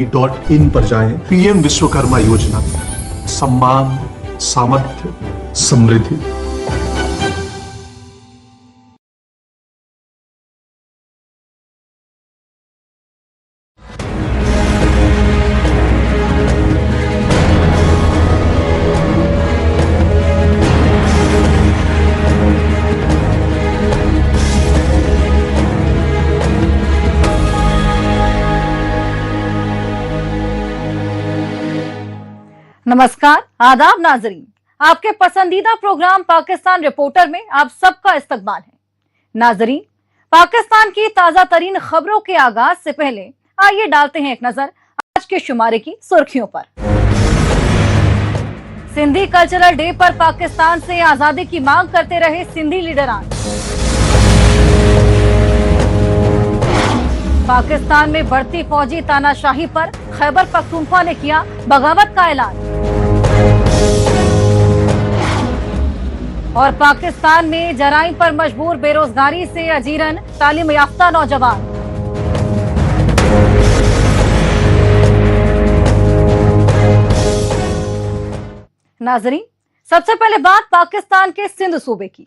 .in पर जाएं। PM Vishwakarma योजना, सम्मान, सामर्थ्य, समृद्धि। नमस्कार, आदाब नाजरीन। आपके पसंदीदा प्रोग्राम पाकिस्तान रिपोर्टर में आप सबका इस्तकबाल है। नाजरीन, पाकिस्तान की ताजा तरीन खबरों के आगाज से पहले आइए डालते हैं एक नजर आज के शुमारे की सुर्खियों पर। सिंधी कल्चरल डे पर पाकिस्तान से आजादी की मांग करते रहे सिंधी लीडरान। पाकिस्तान में बढ़ती फौजी तानाशाही पर खैबर पख्तूनख्वा ने किया बगावत का ऐलान। और पाकिस्तान में जराइम पर मजबूर बेरोजगारी से अजीरन तालीम याफ्ता नौजवान। नाजरीन, सबसे पहले बात पाकिस्तान के सिंध सूबे की,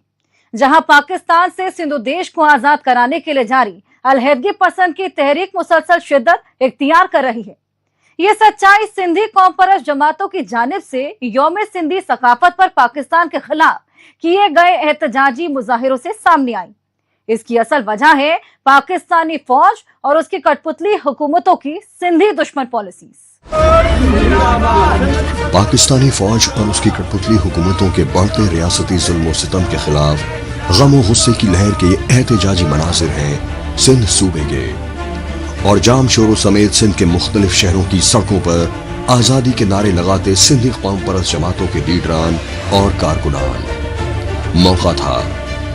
जहां पाकिस्तान से सिंधु देश को आजाद कराने के लिए जारी अलहदगी पसंद की तहरीक मुसलसल शिद्दत इख्तियार कर रही है। ये सच्चाई सिंधी कौम परस्त जमातों की जानिब से यौम सिंधी सकाफत पर पाकिस्तान के खिलाफ किए गए एहतजाजी मुजाहिरों से सामने आई। इसकी असल वजह है पाकिस्तानी फौज और उसकी कठपुतली हुकूमतों की सिंधी दुश्मन पॉलिसीज। पाकिस्तानी फौज और उसकी कठपुतली हुकूमतों के बढ़ते रियासती जुल्म और सितम के खिलाफ गम और गुस्से की लहर के ये एहतजाजी मनाजिर हैं सिंध सूबे के। और जाम शोरों समेत सिंध के मुख्तलिफ शहरों की सड़कों पर आजादी के नारे लगाते सिंधी कौम परस्त जमातों के लीडरान और कारकुनान। मौका था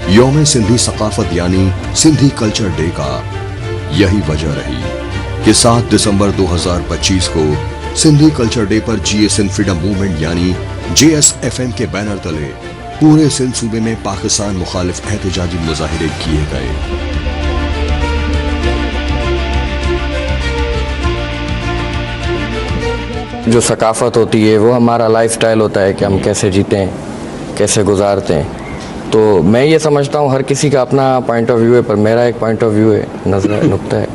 यौम सिंधी सकाफत यानी सिंधी कल्चर डे का। यही वजह रही कि 7 दिसंबर 2025 को सिंधी कल्चर डे पर GA सिंध फ्रीडम मूवमेंट यानी JSFM के बैनर तले पूरे सिंध सूबे में पाकिस्तान मुखालिफ एहतजाजी मुजाहिरे किए गए। जो सकाफत होती है वो हमारा लाइफस्टाइल होता है कि हम कैसे जीते हैं, कैसे गुजारते हैं। तो मैं ये समझता हूँ हर किसी का अपना पॉइंट ऑफ व्यू है, पर मेरा एक पॉइंट ऑफ व्यू है, नज़र नुक्ता है।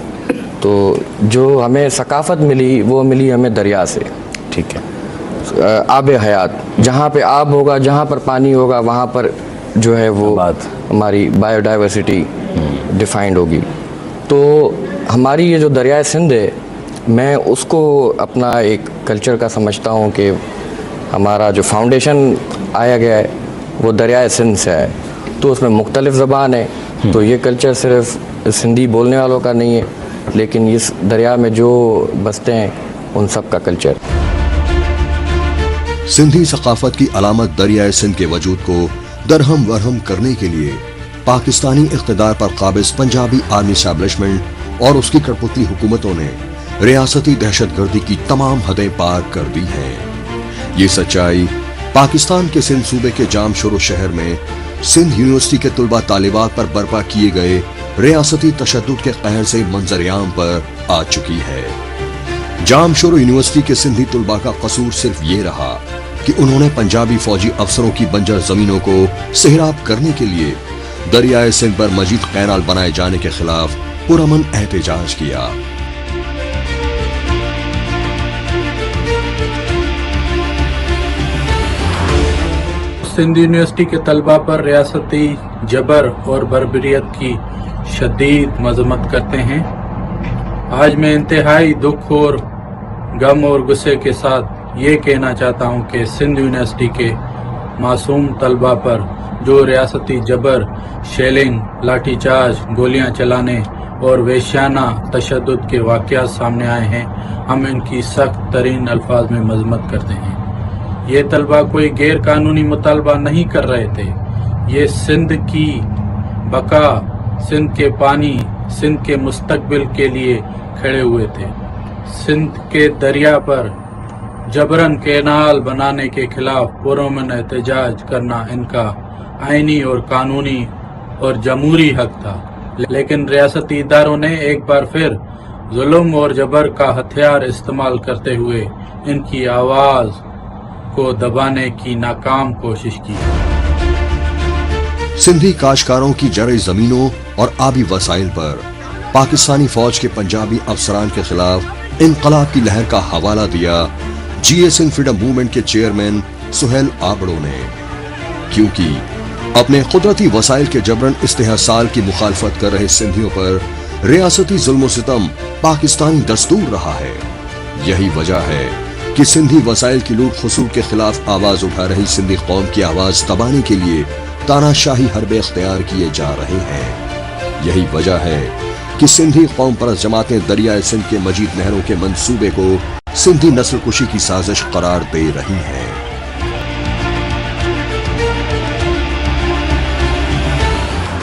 तो जो हमें सकाफत मिली वो मिली हमें दरिया से, ठीक है। आब हयात, जहाँ पे आब होगा, जहाँ पर पानी होगा, वहाँ पर जो है वो हमारी बायोडाइवर्सिटी डिफाइंड होगी। तो हमारी ये जो दरियाए सिंध है, मैं उसको अपना एक कल्चर का समझता हूँ कि हमारा जो फाउंडेशन आया गया है वो दरियाए सिंध से है। तो उसमें मुख्तलिफ ज़बान है, तो ये कल्चर सिर्फ सिंधी बोलने वालों का नहीं है, लेकिन इस दरिया में जो बसते हैं उन सब का कल्चर। सिंधी सकाफत की अलामत दरियाए सिंध के वजूद को दरहम वरहम करने के लिए पाकिस्तानी इख्तिदार पर काबिज पंजाबी आर्मी एस्टैब्लिशमेंट और उसकी कठपुतली हुकूमतों ने रियासती दहशतगर्दी की तमाम हदें पार कर दी हैं। ये सच्चाई पाकिस्तान के सिंध सूबे के जामशोरो शहर में सिंध यूनिवर्सिटी के तुलबा तालिबात पर बर्पा किए गए रियासती तशद्दुद के कहर से मंजर-ए-आम पर आ चुकी है। जामशोरो यूनिवर्सिटी के सिंधी तुलबा का कसूर सिर्फ ये रहा कि उन्होंने पंजाबी फौजी अफसरों की बंजर जमीनों को सेहराब करने के लिए दरियाए सिंध पर मजीद कैनाल बनाए जाने के खिलाफ पुरअमन एहतजाज किया। सिंध यूनिवर्सिटी के तलबा पर रियासती जबर और बर्बरियत की शदीद मजम्मत करते हैं। आज मैं इंतहाई दुख और गम और गुस्से के साथ ये कहना चाहता हूँ कि सिंध यूनिवर्सिटी के मासूम तलबा पर जो रियासती जबर, शेलिंग, लाठीचार्ज, गोलियां चलाने और वेश्याना तशद्दुद के वाक़यात सामने आए हैं, हम इनकी सख्त तरीन अल्फाज में मजम्मत करते हैं। ये तलबा कोई गैर कानूनी मुतालबा नहीं कर रहे थे। ये सिंध की बका, सिंध के पानी, सिंध के मुस्तकबिल के लिए खड़े हुए थे। सिंध के दरिया पर जबरन कैनाल बनाने के खिलाफ पुरअमन एहतजाज करना इनका आईनी और कानूनी और जमहूरी हक था, लेकिन रियासती इदारों ने एक बार फिर जुल्म और जबर का हथियार इस्तेमाल करते हुए इनकी आवाज को दबाने की नाकाम कोशिश की। सिंधी काश्तकारों की जरे जमीनों और आबी वसाइल पर पाकिस्तानी फौज के पंजाबी अफसरान के खिलाफ इनकलाब की लहर का हवाला दिया GSN फ्रीडम मूवमेंट के चेयरमैन सुहेल आबड़ो ने, क्योंकि अपने कुदरती वसाइल के जबरन इस्तेहसाल की मुखालफत कर रहे सिंधियों पर रियासती जुल्म सितम पाकिस्तानी दस्तूर रहा है। यही वजह है कि सिंधी वसाइल की लूट खसूट के खिलाफ आवाज उठा रही सिंधी कौम की आवाज दबाने के लिए तानाशाही हरबे इख्तियार किए जा रहे हैं। यही वजह है कि सिंधी कौम परस्त जमातें दरियाए सिंध के मजीद नहरों के मंसूबे को सिंधी नस्ल कुशी की साजिश करार दे रही हैं।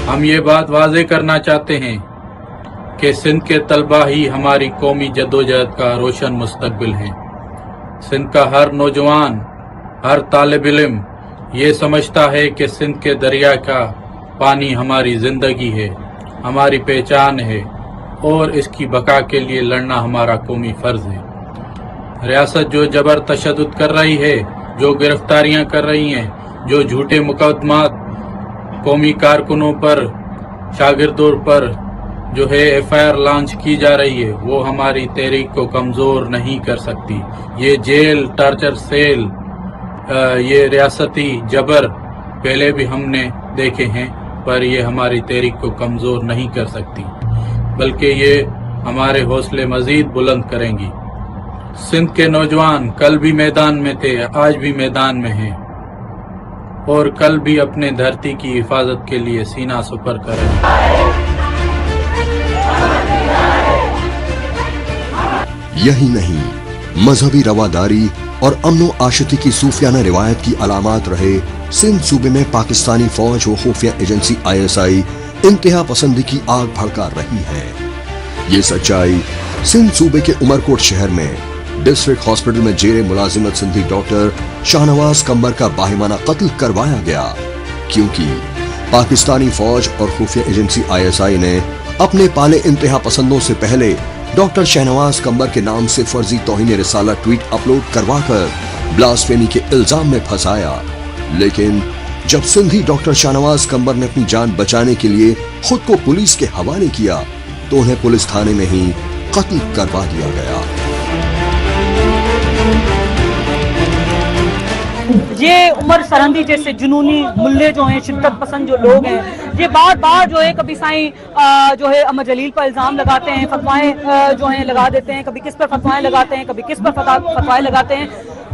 हम ये बात वाज़ेह करना चाहते हैं कि सिंध के तलबा ही हमारी कौमी जद्दोजहद का रोशन मुस्तकबिल है। सिंध का हर नौजवान, हर तालिब इल्म ये समझता है कि सिंध के दरिया का पानी हमारी जिंदगी है, हमारी पहचान है और इसकी बका के लिए लड़ना हमारा कौमी फर्ज है। रियासत जो जबर तशद्दुद कर रही है, जो गिरफ्तारियां कर रही हैं, जो झूठे मुकदमात कौमी कारकुनों पर, शागिर्दों पर जो है FIR लॉन्च की जा रही है, वो हमारी तहरीक को कमज़ोर नहीं कर सकती। ये जेल, टार्चर सेल, ये रियासती जबर पहले भी हमने देखे हैं, पर ये हमारी तहरीक को कमज़ोर नहीं कर सकती, बल्कि ये हमारे हौसले मज़ीद बुलंद करेंगी। सिंध के नौजवान कल भी मैदान में थे, आज भी मैदान में हैं और कल भी अपने धरती की हिफाजत के लिए सीना सुपर करेंगे। यही नहीं, मजहबी रवादारी और अमनो आशिकी की सूफियाना रिवायत की अलामात रहे सिंध सूबे में पाकिस्तानी फौज व खुफिया एजेंसी ISI इंतहा पसंदी की आग भड़का रही है। ये सच्चाई सिंध सूबे के उमरकोट शहर में डिस्ट्रिक्ट हॉस्पिटल में जेरे मुलाजिमत सिंधी डॉक्टर शाहनवाज कंबर का बाहिमाना कत्ल करवाया गया, क्योंकि पाकिस्तानी फौज और खुफिया एजेंसी ISI ने अपने पाले इंतहा पसंदों से पहले डॉक्टर शाहनवाज कंबर के नाम से फर्जी तौहीन रिसाला ट्वीट अपलोड करवाकर ब्लास्फेमी के इल्जाम में फंसाया। लेकिन जब सिंधी डॉक्टर शाहनवाज कंबर ने अपनी जान बचाने के लिए खुद को पुलिस के हवाले किया तो उन्हें पुलिस थाने में ही कत्ल करवा दिया गया। ये उमर सरहंदी जैसे जुनूनी मुल्ले जो हैं, शिद्दत पसंद जो लोग हैं, ये बार बार जो है कभी साईं जो है अमर जलील पर इल्ज़ाम लगाते हैं, फतवाएं जो हैं लगा देते हैं, कभी किस पर फतवाएं लगाते हैं, कभी किस पर फतवाएं लगाते हैं।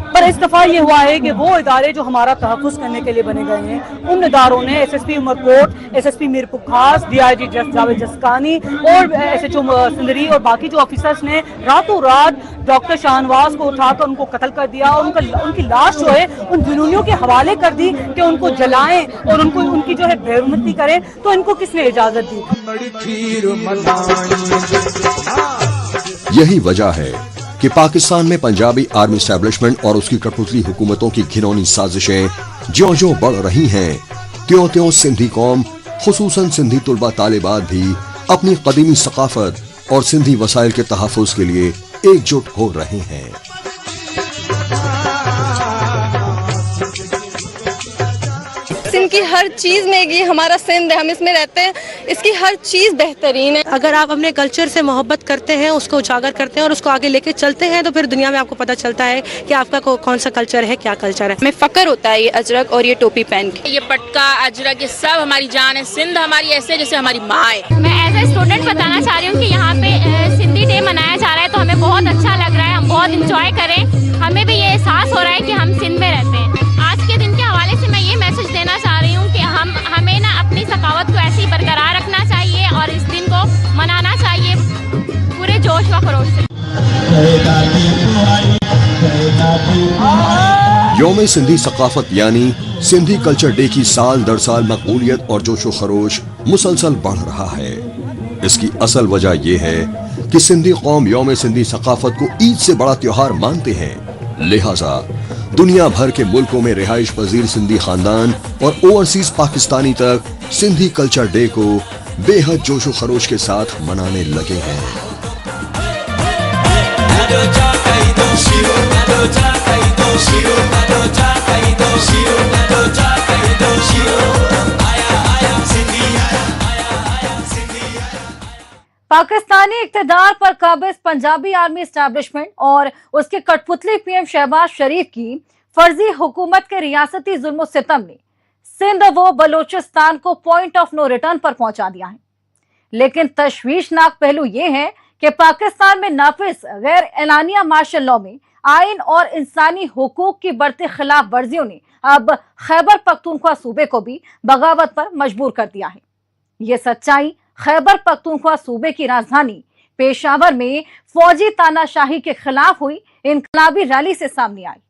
पर इस दफ़ा ये हुआ है कि वो इदारे जो हमारा तहफ़्फ़ुज़ करने के लिए बने गए हैं, उन इदारों ने SSP उमरकोट, SSP मीरपुर खास, DIG जावेद जसकानी और SHO सिंदरी और बाकी जो ऑफिसर्स ने रातों रात डॉक्टर शाहनवाज को उठाकर उनको कत्ल कर दिया और उनकी लाश जो है उन जुनूनियों के हवाले कर दी कि उनको जलाएं और उनकी जो है बेरुमती करें। तो इनको किसने इजाज़त दी? यही वजह है कि पाकिस्तान में पंजाबी आर्मी एस्टैब्लिशमेंट और उसकी कठपुतली हुकूमतों की घिनौनी साजिशें ज्यों-ज्यों बढ़ रही हैं, त्यों-त्यों सिंधी कौम, खुसूसन सिंधी तुलबा तालिबात भी अपनी कदीमी सकाफत और सिंधी वसाइल के तहफ़्फ़ुज़ के लिए एकजुट हो रहे हैं। सिंध की हर चीज़ में, ये हमारा सिंध है, हम इसमें रहते हैं, इसकी हर चीज़ बेहतरीन है। अगर आप अपने कल्चर से मोहब्बत करते हैं, उसको उजागर करते हैं और उसको आगे लेके चलते हैं, तो फिर दुनिया में आपको पता चलता है कि आपका कौन सा कल्चर है, क्या कल्चर है। हमें फक्र होता है ये अजरक और ये टोपी पहन के। ये पटका, अजरक, ये सब हमारी जान है। सिंध हमारी ऐसे जैसे हमारी माँ है। मैं एज ए स्टूडेंट बताना चाह रही हूँ कि यहाँ पे सिंधी डे मनाया जा रहा है, तो हमें बहुत अच्छा लग रहा है, हम बहुत इंजॉय करें। हमें भी ये एहसास हो रहा है कि हम सिंध में रहते हैं। आज के दिन के हवाले से मैं ये मैसेज देना चाह रही हूँ कि हमें ना अपनी सकावत को ऐसे ही बरकरार रखना चाहिए और इस दिन को मनाना चाहिए पूरे जोश व खरोश से। यौम सिंधी सकाफत यानी सिंधी कल्चर डे की साल दर साल मकबूलियत और जोशो खरोश मुसलसल बढ़ रहा है। इसकी असल वजह यह है कि सिंधी कौम यौम सिंधी सकाफत को ईद से बड़ा त्योहार मानते हैं, लिहाजा दुनिया भर के मुल्कों में रिहाइश पजीर सिंधी खानदान और ओवरसीज पाकिस्तानी तक सिंधी कल्चर डे को बेहद जोशो खरोश के साथ मनाने लगे हैं। पाकिस्तानी इक्तदार पर काबिज पंजाबी आर्मी एस्टैब्लिशमेंट और उसके कठपुतली पीएम शहबाज शरीफ की फर्जी हुकूमत के रियासती जुल्म सितम ने सिंध व बलोचिस्तान को पॉइंट ऑफ नो रिटर्न पर पहुंचा दिया है। लेकिन तशवीशनाक पहलू ये है कि पाकिस्तान में नाफिज गैर एलानिया मार्शल लॉ में आइन और इंसानी हुकूक की बढ़ती खिलाफ वर्जियों ने अब खैबर पख्तूनख्वा सूबे को भी बगावत पर मजबूर कर दिया है। ये सच्चाई खैबर पख्तूनख्वा सूबे की राजधानी पेशावर में फौजी तानाशाही के खिलाफ हुई इनकलाबी रैली से सामने आई।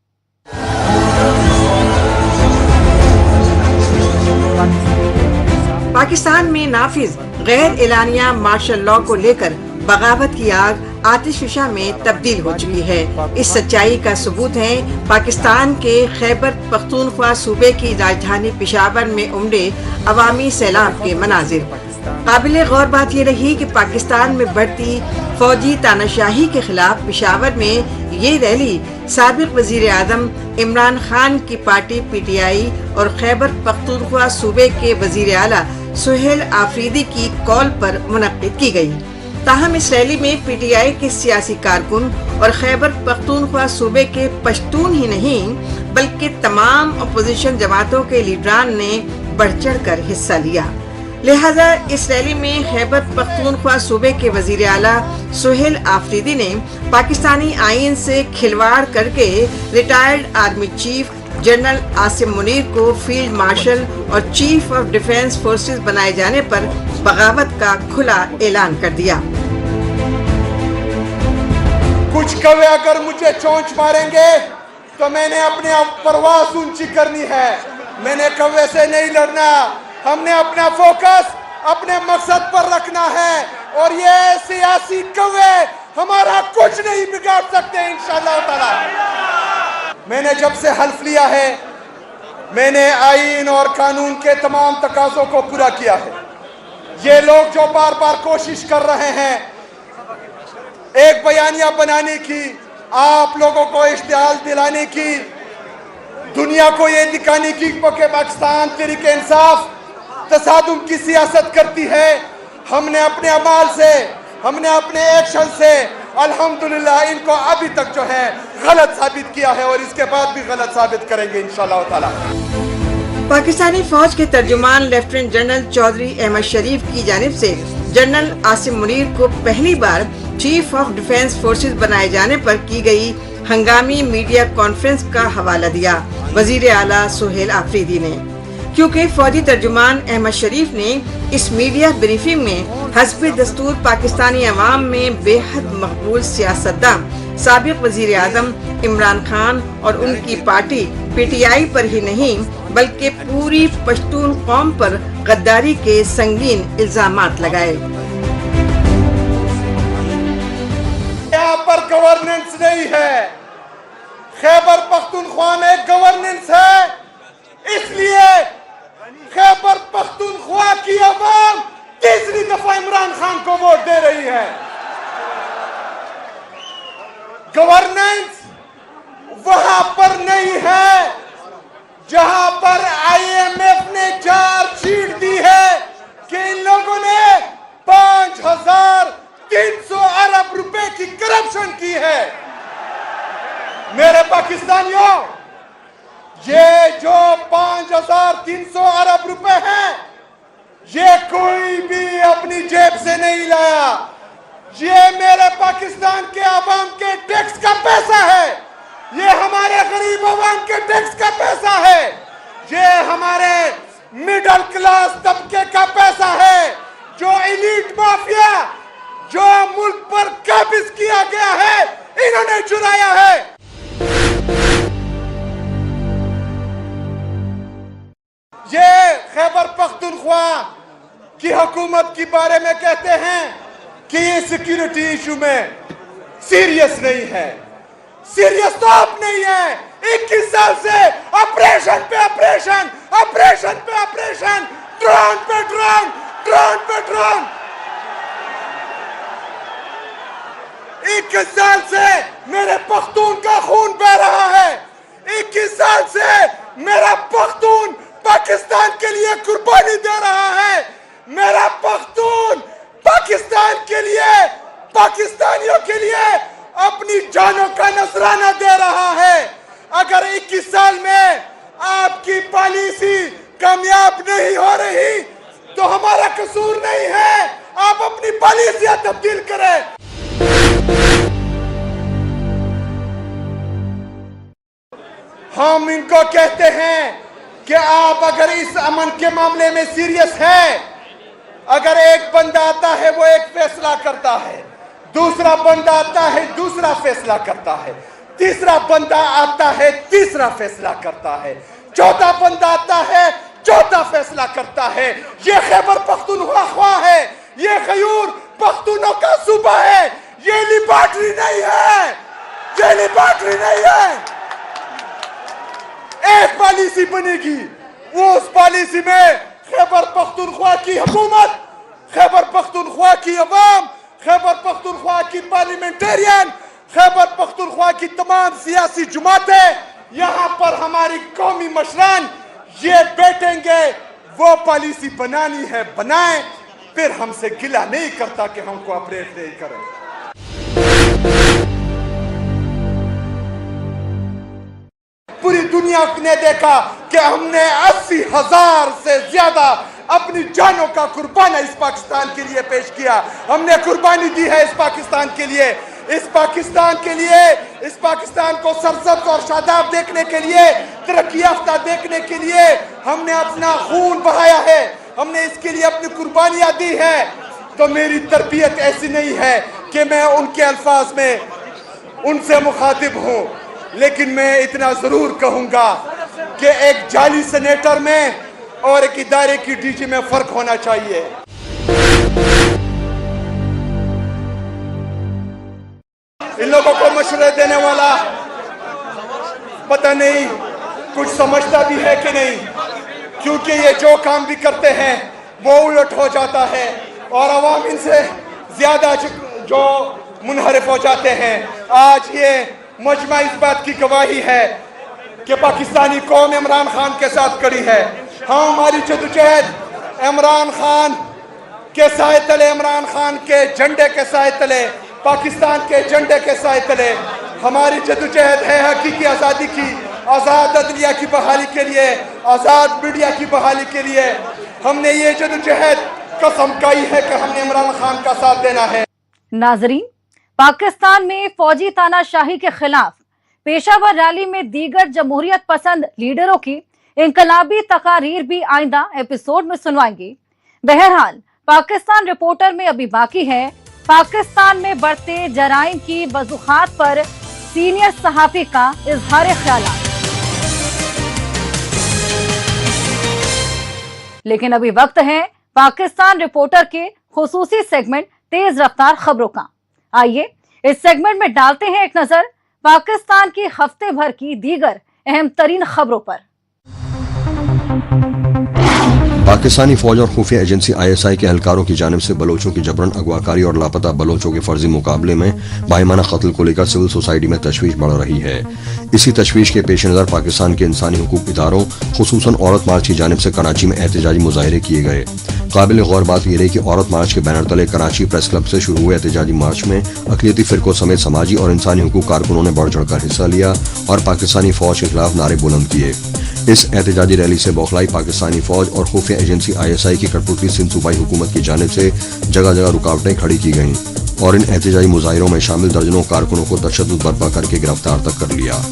पाकिस्तान में नाफिज गैर एलानिया मार्शल लॉ को लेकर बगावत की आग आतिशफशा में तब्दील हो चुकी है। इस सच्चाई का सबूत है पाकिस्तान के खैबर पख्तूनख्वा सूबे की राजधानी पेशावर में उमड़े अवामी सैलाब के मनाजिर। काबिल गौर बात यह रही कि पाकिस्तान में बढ़ती फौजी तानाशाही के खिलाफ पेशावर में ये रैली साबिक वजीर आजम इमरान खान की पार्टी PTI और खैबर पख्तूनख्वा सूबे के वजीर आला सुहेल आफरीदी की कॉल पर मुनक्किद की गई। ताहम इस रैली में PTI के सियासी कारकुन और खैबर पख्तूनख्वा सूबे के पश्तून ही नहीं बल्कि तमाम अपोजिशन जमातों के लीडरान ने बढ़ चढ़ कर हिस्सा लिया। लिहाजा इस रैली में खैबर पख्तूनख्वा सूबे के वजीर आला सुहेल आफरीदी ने पाकिस्तानी आइन से खिलवाड़ करके retired army chief general Asim Munir को फील्ड मार्शल और चीफ ऑफ डिफेंस फोर्सेस बनाए जाने पर बगावत का खुला ऐलान कर दिया। कुछ कौवे अगर मुझे चोंच मारेंगे तो मैंने अपने आप परवास ऊंची करनी है। मैंने कौवे से नहीं लड़ना, हमने अपना फोकस अपने मकसद पर रखना है और ये सियासी कौवे हमारा कुछ नहीं बिगाड़ सकते इंशाअल्लाह ताला। मैंने जब से हल्फ लिया है मैंने आईन और कानून के तमाम तकाज़ों को पूरा किया है। ये लोग जो बार बार कोशिश कर रहे हैं एक बयानिया बनाने की, आप लोगों को इश्तिहाल दिलाने की, दुनिया को ये दिखाने की कि पाकिस्तान तहरीक इंसाफ तसादुम की सियासत करती है, हमने अपने अमाल से, हमने अपने एक्शन से अल्हम्दुलिल्लाह इनको अभी तक जो है गलत साबित किया है और इसके बाद भी गलत साबित करेंगे इंशाअल्लाह ताला। पाकिस्तानी फौज के तर्जुमान लेफ्टिनेंट जनरल चौधरी अहमद शरीफ की जानिब से जनरल आसिम मुनीर को पहली बार चीफ ऑफ डिफेंस फोर्सेस बनाए जाने पर की गई हंगामी मीडिया कॉन्फ्रेंस का हवाला दिया वजीर आला सुहेल आफरीदी ने, क्योंकि फौजी तर्जुमान अहमद शरीफ ने इस मीडिया ब्रीफिंग में हस्बे दस्तूर पाकिस्तानी अवाम में बेहद मकबूल सियासतदान साबिक वजीर आजम इमरान खान और उनकी पार्टी PTI पर ही नहीं बल्कि पूरी पश्तून कौम पर गद्दारी के संगीन इल्जामात लगाए। यहाँ पर गवर्नेंस नहीं है, खैबर पख्तूनख्वा में गवर्नेंस है, इसलिए खैबर पख्तूनख्वा की अवाम तीसरी दफा इमरान खान को वोट दे रही है। गवर्नेंस वहां पर नहीं है जहां पर IMF ने चार्जशीट दी है कि इन लोगों ने 5,300 अरब रुपए की करप्शन की है। मेरे पाकिस्तानियों, ये जो 5,300 अरब रुपए हैं ये कोई भी अपनी जेब से नहीं लाया, ये मेरे पाकिस्तान के आवाम के टैक्स का पैसा है, ये हमारे गरीब आवाम के टैक्स का पैसा है, ये हमारे मिडिल क्लास तबके का पैसा है जो एलीट माफिया जो मुल्क पर काबिज किया गया है इन्होंने चुराया है। ये खैबर पख्तूनख्वा की हुकूमत के बारे में कहते हैं कि ये सिक्योरिटी इशू में सीरियस नहीं है। सीरियस तो आप नहीं है, 21 साल से ऑपरेशन पे ऑपरेशन, ऑपरेशन पे ऑपरेशन, ड्रोन पे ड्रोन, ड्रोन पे ड्रोन। 21 साल से मेरे पख्तून का खून बह रहा है। 21 साल से मेरा पख्तून पाकिस्तान के लिए कुर्बानी दे रहा है। मेरा पख्तून पाकिस्तान के लिए, पाकिस्तानियों के लिए अपनी जानों का नजराना दे रहा है। अगर 21 साल में आपकी पॉलिसी कामयाब नहीं हो रही तो हमारा कसूर नहीं है, आप अपनी पॉलिसियां तब्दील करें। हम इनको कहते हैं कि आप अगर इस अमन के मामले में सीरियस हैं, अगर एक बंदा आता है वो एक फैसला करता है, दूसरा बंदा आता है दूसरा फैसला करता है, तीसरा बंदा आता है तीसरा फैसला करता है, चौथा बंदा आता है चौथा फैसला करता है। ये खैबर पख्तूनख्वा है, ये खैबर पख्तूनों का सूबा है, ये लिबार्टरी नहीं है, ये लिबार्टरी नहीं है। एक पॉलिसी बनेगी, वो उस पॉलिसी में खैबर पख्तूनख्वा की हुकूमत, खैबर पख्तूनख्वा की अवाम, खैबर पख्तूनख्वा की पार्लियामेंटेरियन, खैबर पख्तूनख्वा की तमाम सियासी जमातें, यहाँ पर हमारी कौमी मशरान ये बैठेंगे, वो पॉलिसी बनानी है बनाएं, फिर हमसे गिला नहीं करता कि हम कोऑपरेट नहीं करें। पूरी दुनिया ने देखा कि हमने 80,000 से ज्यादा अपनी जानों का कुर्बाना इस पाकिस्तान के लिए पेश किया। हमने कुर्बानी दी है इस पाकिस्तान के लिए, इस पाकिस्तान के लिए, इस पाकिस्तान को सरसब्ज और शादाब देखने के लिए, तरक्की याफ्ता देखने के लिए हमने अपना खून बहाया है, हमने इसके लिए अपनी कुर्बानियां दी है। तो मेरी तरबियत ऐसी नहीं है कि मैं उनके अल्फाज में उनसे मुखातिब हूँ, लेकिन मैं इतना जरूर कहूँगा कि एक जाली सेनेटर में और एक इदारे की डीजी में फर्क होना चाहिए। इन लोगों को मशवरे देने वाला पता नहीं कुछ समझता भी है कि नहीं, क्योंकि ये जो काम भी करते हैं वो उलट हो जाता है और अवाम इनसे ज्यादा जो मुनहरिफ हो जाते हैं। आज ये मजमा इस बात की गवाही है कि पाकिस्तानी कौम इमरान खान के साथ खड़ी है। हाँ, हमारी जदोजहद इमरान खान के साए तले, इमरान खान के झंडे के साए तले, पाकिस्तान के झंडे के साए तले हमारी जदोजहद है हकीकी आज़ादी की, आज़ाद अदलिया की बहाली के लिए, आज़ाद मीडिया की बहाली के लिए। हमने ये जदोजहद कसम खाई है कि हमने इमरान खान का साथ देना है। नाजरीन, पाकिस्तान में फौजी तानाशाही के खिलाफ पेशावर रैली में दीगर जमहूरियत पसंद लीडरों की इनकलाबी तकारीर भी आइंदा एपिसोड में सुनवाएंगे। बहरहाल, पाकिस्तान रिपोर्टर में अभी बाकी है पाकिस्तान में बढ़ते जराइम की वजूहात पर सीनियर सहाफी का इजहार ख्यालात। लेकिन अभी वक्त है पाकिस्तान रिपोर्टर के खुसूसी सेगमेंट तेज रफ्तार खबरों का। आइए इस सेगमेंट में डालते हैं एक नजर पाकिस्तान की हफ्ते भर की दीगर अहम तरीन खबरों पर। पाकिस्तानी फौज और खुफिया एजेंसी ISI के एहलकारों की जानिब से बलोचों की जबरन अगवाकारी और लापता बलोचों के फर्जी मुकाबले में बाइमाना कत्ल को लेकर सिविल सोसाइटी में तशवीश बढ़ रही है। इसी तशवीश के पेश नज़र पाकिस्तान के इंसानी हुकूक इदारों खुसूसन औरत मार्च की जानिब से कराची में एहतजाजी मुजाहरे किए गए। काबिल गौर बात यह रही कि औरत मार्च के बैनर तले कराची प्रेस क्लब से शुरू हुए एहतजाजी मार्च में अक़लियती फ़िरक़ों समेत समाजी और इंसानी हुकूक कारकुनों ने बढ़ चढ़कर हिस्सा लिया और पाकिस्तानी फौज के खिलाफ नारे बुलंद किए। इस एहतजाजी रैली से बौखलाई पाकिस्तानी फौज और खुफिया एजेंसी ISI की कठपुतली सिंध सूबाई हुकूमत की जानिब से जगह जगह रुकावटें खड़ी की गईं और इन एहतजाजी मुजाहिरों में शामिल दर्जनों कारकुनों को तशद्दुद बर्पा करके गिरफ्तार तक कर लिया।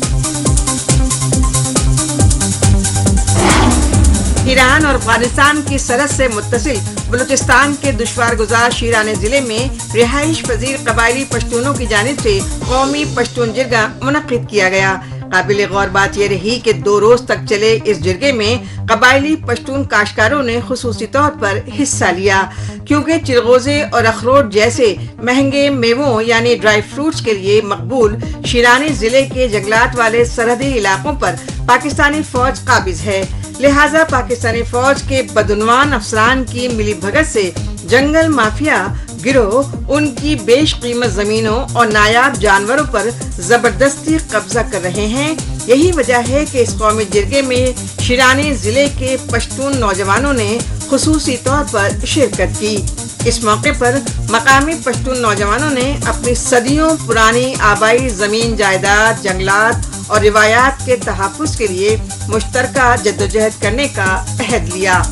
ईरान और अफगानिस्तान की सरहद से मुत्तसिल बलूचिस्तान के दुश्वार गुजार शीरानी जिले में रिहाइश पजीर कबायली पश्तूनों की जानिब से कौमी पश्तून जिरगा मुनक्किद किया गया। काबिल गौर बात यह रही कि 2 रोज तक चले इस जिरगे में कबायली पश्तून काश्तकारों ने खुसूसी तौर पर हिस्सा लिया, क्योंकि चिरगोजे और अखरोट जैसे महंगे मेवों यानी ड्राई फ्रूट्स के लिए मकबूल शीरानी जिले के जंगलात वाले सरहदी इलाकों पर पाकिस्तानी फौज काबिज है। लिहाजा पाकिस्तानी फौज के बदउनवान अफसरान की मिली भगत से जंगल माफिया गिरोह उनकी बेशकीमत जमीनों और नायाब जानवरों पर जबरदस्ती कब्जा कर रहे हैं। यही वजह है कि इस कौमी जिरगे में शिरानी जिले के पश्तून नौजवानों ने खुसूसी तौर पर शिरकत की। इस मौके पर मकामी पश्तून नौजवानों ने अपनी सदियों पुरानी आबाई जमीन जायदाद, जंगलात और रिवायात के तहफ़्फ़ुज़ के लिए मुश्तरका जद्दोजहद करने का अहद लिया।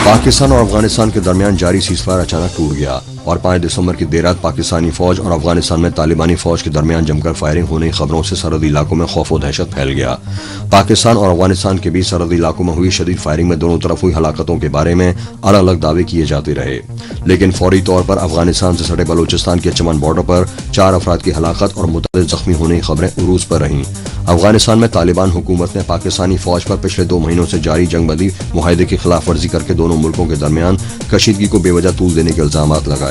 पाकिस्तान और अफगानिस्तान के दरमियान जारी सीज़फायर अचानक टूट गया और 5 दिसंबर की देर रात पाकिस्तानी फौज और अफगानिस्तान में तालिबानी फौज के दरमियान जमकर फायरिंग होने की खबरों से सरहदी इलाकों में खौफ और दहशत फैल गया। पाकिस्तान और अफगानिस्तान के बीच सरहदी इलाकों में हुई शदीद फायरिंग में दोनों तरफ हुई हलाकतों के बारे में अलग अलग दावे किए जाते रहे, लेकिन फौरी तौर पर अफगानिस्तान से सटे बलूचिस्तान के चमन बॉर्डर पर 4 अफराद की हलाकत और मुतअद्दिद जख्मी होने की खबरें उरूज पर रहीं। अफगानिस्तान में तालिबान हुकूमत ने पाकिस्तानी फौज पर पिछले 2 महीनों से जारी जंगबंदी मुआहदे की खिलाफ वर्जी करके दोनों मुल्कों के दरमियान कशीदगी को बेवजह तूल देने के इल्जाम लगाए।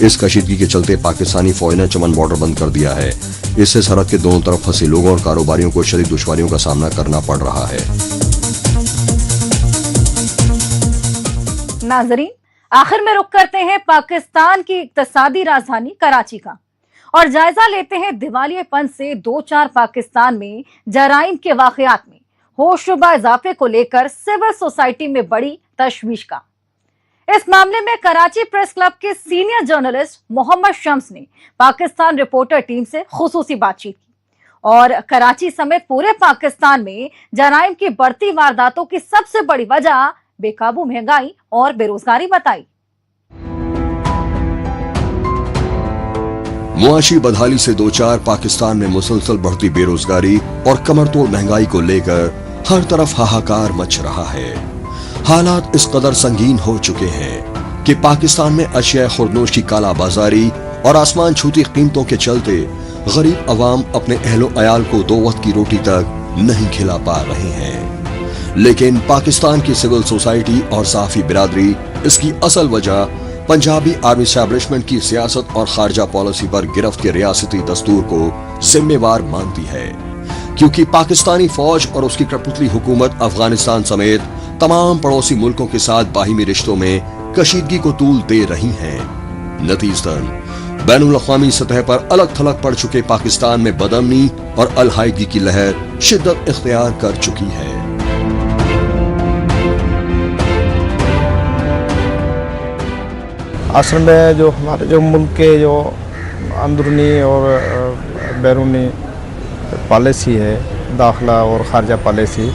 इस कशीदगी के चलते पाकिस्तानी फौज ने चमन बॉर्डर बंद कर दिया है। इससे सरहद के दोनों तरफ फंसे लोगों और कारोबारियों को शदीद दुश्वारियों का सामना करना पड़ रहा है। नाजरीन, आखिर में रुख करते हैं पाकिस्तान की इक्तिसादी राजधानी कराची का और जायजा लेते हैं दिवालियेपन से 2-4 पाकिस्तान में जराइम के वाकयात में होशरुबा इजाफे को लेकर सिविल सोसाइटी में बड़ी तशवीश का। इस मामले में कराची प्रेस क्लब के सीनियर जर्नलिस्ट मोहम्मद शम्स ने पाकिस्तान रिपोर्टर टीम से खुसूसी बातचीत की और कराची समेत पूरे पाकिस्तान में जराइम की बढ़ती वारदातों की सबसे बड़ी वजह बेकाबू महंगाई और बेरोजगारी बताई। मुआशी बदहाली से 2-4 पाकिस्तान में मुसलसल बढ़ती बेरोजगारी और कमरतोड़ महंगाई को लेकर हर तरफ हाहाकार मच रहा है। हालात इस कदर संगीन हो चुके हैं कि पाकिस्तान में अशिया खुर्दनोश की काला बाजारी और आसमान छूती कीमतों के चलते गरीब अवाम अपने अहलो अयाल को 2 वक्त की रोटी तक नहीं खिला पा रहे हैं। लेकिन पाकिस्तान की सिविल सोसाइटी और साफी बिरादरी इसकी असल वजह पंजाबी आर्मी एस्टैब्लिशमेंट की सियासत और खारजा पॉलिसी पर गिरफ्त के रियासती दस्तूर को जिम्मेवार मानती है, क्योंकि पाकिस्तानी फौज और उसकी कठपुतली हुकूमत अफगानिस्तान समेत तमाम पड़ोसी मुल्कों के साथ बाहिमी रिश्तों में कशीदगी को तूल दे रही हैं। नतीजतन बैनुल अक़वामी सतह पर अलग थलग पड़ चुके पाकिस्तान में बदअमनी और अलहायदगी की लहर शिद्दत इख्तियार कर चुकी है। असल में जो हमारे जो मुल्क के जो अंदरूनी और बैरूनी पॉलिसी है, दाखिला और खारजा पॉलिसी,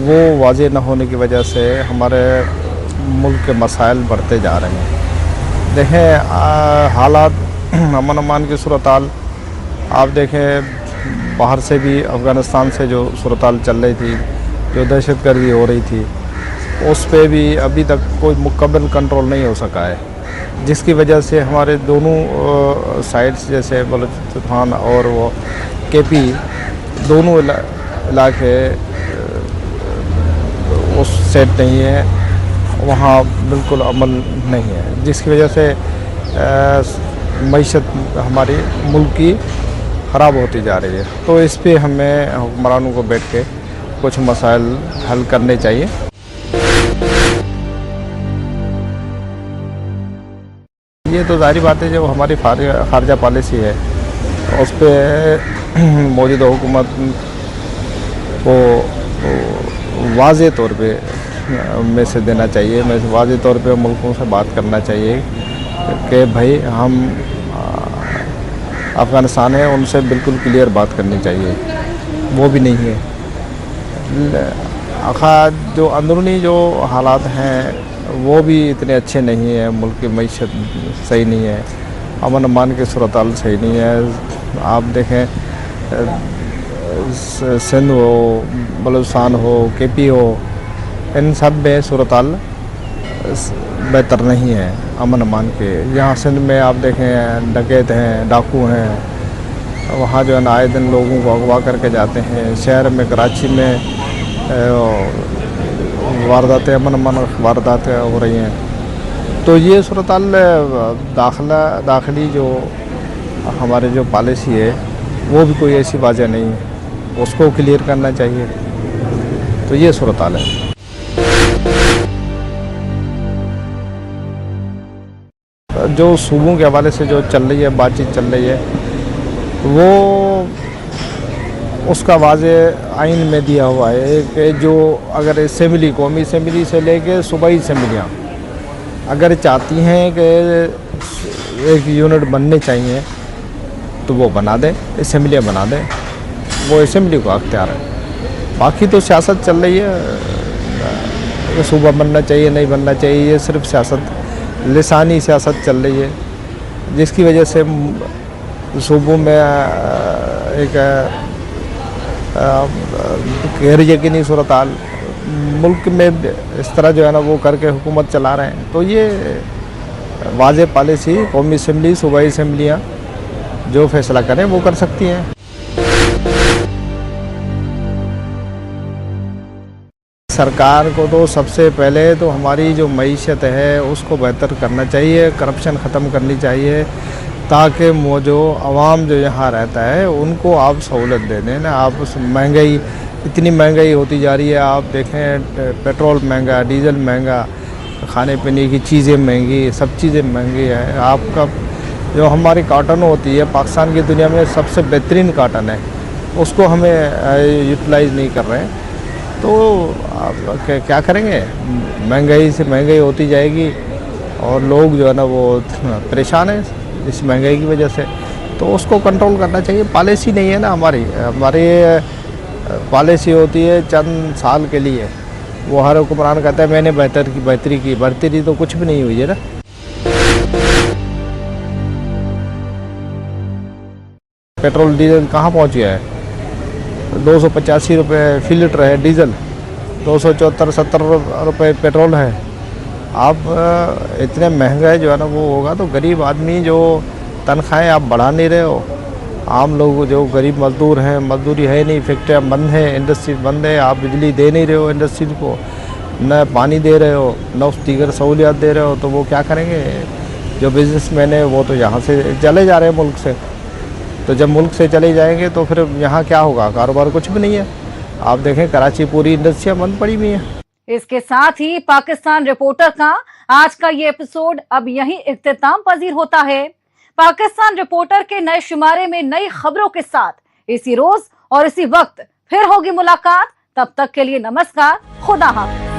वो वाज़ेह न होने की वजह से हमारे मुल्क के मसाइल बढ़ते जा रहे हैं। देखें हालात अमन अमान की सूरत-हाल आप देखें, बाहर से भी अफ़गानिस्तान से जो सूरत-हाल चल रही थी, जो दहशतगर्दी हो रही थी, उस पे भी अभी तक कोई मुकम्मल कंट्रोल नहीं हो सका है, जिसकी वजह से हमारे दोनों साइड्स जैसे बलूचिस्तान और वो केपी दोनों इलाके उस सेट नहीं है, वहाँ बिल्कुल अमल नहीं है, जिसकी वजह से मईशत हमारी मुल्क की ख़राब होती जा रही है। तो इस पे हमें हुक्मरानों को बैठ के कुछ मसाइल हल करने चाहिए। ये तो ज़ाहिर बात है, जो हमारी खारजा पॉलिसी है उस पर मौजूदा हुकूमत को वाज़े तौर पे मैसेज देना चाहिए, वाज़े तौर पे मुल्कों से बात करना चाहिए कि भाई हम अफ़गानिस्तान है, उनसे बिल्कुल क्लियर बात करनी चाहिए। वो भी नहीं है। जो अंदरूनी जो हालात हैं वो भी इतने अच्छे नहीं हैं, मुल्क की मईशत सही नहीं है, अमन अमान की सूरत-हाल सही नहीं है। आप देखें सिंध हो, बलूचिस्तान हो, केपी हो, इन सब में सूरत-हाल बेहतर नहीं है अमन अमान के। यहाँ सिंध में आप देखें डकैत हैं, डाकू हैं, वहाँ जो है आए दिन लोगों को अगवा करके जाते हैं। शहर में कराची में वारदातें अमन अमान वारदातें हो रही हैं। तो ये सूरत-हाल दाखिली जो हमारे जो पॉलिसी है वो भी कोई ऐसी वाज़ेह नहीं है, उसको क्लियर करना चाहिए। तो ये सूरत-हाल है। जो सूबों के हवाले से जो चल रही है बातचीत चल रही है वो उसका वाज़े आइन में दिया हुआ है कि जो अगर असेंबली कौमी असेंबली से लेके सूबाई असेंबलियाँ अगर चाहती हैं कि एक यूनिट बनने चाहिए तो वो बना दें, असेंबलियाँ बना दें, वो असेंबली को अख्तियार है। बाकी तो सियासत चल रही है, सूबा बनना चाहिए नहीं बनना चाहिए, ये सिर्फ सियासत लिसानी सियासत चल रही है, जिसकी वजह से सूबों में एक गैर यकीनी सूरत हाल मुल्क में इस तरह जो है ना वो करके हुकूमत चला रहे हैं। तो ये वाज़े पॉलिसी कौमी असेंबली सूबाई असेंबलियाँ जो फैसला करें वो कर सकती हैं। सरकार को तो सबसे पहले तो हमारी जो मईशत है उसको बेहतर करना चाहिए, करप्शन ख़त्म करनी चाहिए, ताकि वो जो आवाम जो यहाँ रहता है उनको आप सहूलत दे दें ना। आप महंगाई इतनी महंगाई होती जा रही है, आप देखें पेट्रोल महंगा, डीजल महंगा, खाने पीने की चीज़ें महंगी, सब चीज़ें महंगी है। आपका जो हमारी कॉटन होती है पाकिस्तान की दुनिया में सबसे बेहतरीन कॉटन है, उसको हमें यूटिलाइज़ नहीं कर रहे हैं। तो आप क्या करेंगे, महंगाई से महंगाई होती जाएगी और लोग जो है ना वो परेशान है इस महंगाई की वजह से। तो उसको कंट्रोल करना चाहिए। पॉलिसी नहीं है ना हमारी पॉलिसी होती है चंद साल के लिए। वो हर हुक्मरान कहता है मैंने बेहतरी की तो कुछ भी नहीं हुई है ना। पेट्रोल डीजल कहाँ पहुँच गया है, 285 रुपये फी लीटर है डीजल, 274-70 रुपये पेट्रोल है। आप इतने महंगा जो है ना वो होगा तो गरीब आदमी जो तनख्वाहें आप बढ़ा नहीं रहे हो, आम लोग जो गरीब मजदूर हैं, मजदूरी है नहीं, फैक्ट्रियाँ बंद हैं, इंडस्ट्री बंद है, आप बिजली दे नहीं रहे हो इंडस्ट्री को, न पानी दे रहे हो, न उस दीगर सहूलियात दे रहे हो, तो वो क्या करेंगे। जो बिजनेसमैन है वो तो यहाँ से चले जा रहे हैं मुल्क से। तो जब मुल्क से चले जाएंगे तो फिर यहाँ क्या होगा, कारोबार कुछ भी नहीं है। आप देखें कराची पूरी इंडस्ट्रियाँ बंद पड़ी हुई हैं। इसके साथ ही पाकिस्तान रिपोर्टर का आज का ये एपिसोड अब यहीं इख्तिताम पजीर होता है। पाकिस्तान रिपोर्टर के नए शुमारे में नई खबरों के साथ इसी रोज और इसी वक्त फिर होगी मुलाकात। तब तक के लिए नमस्कार, खुदा हाफिज।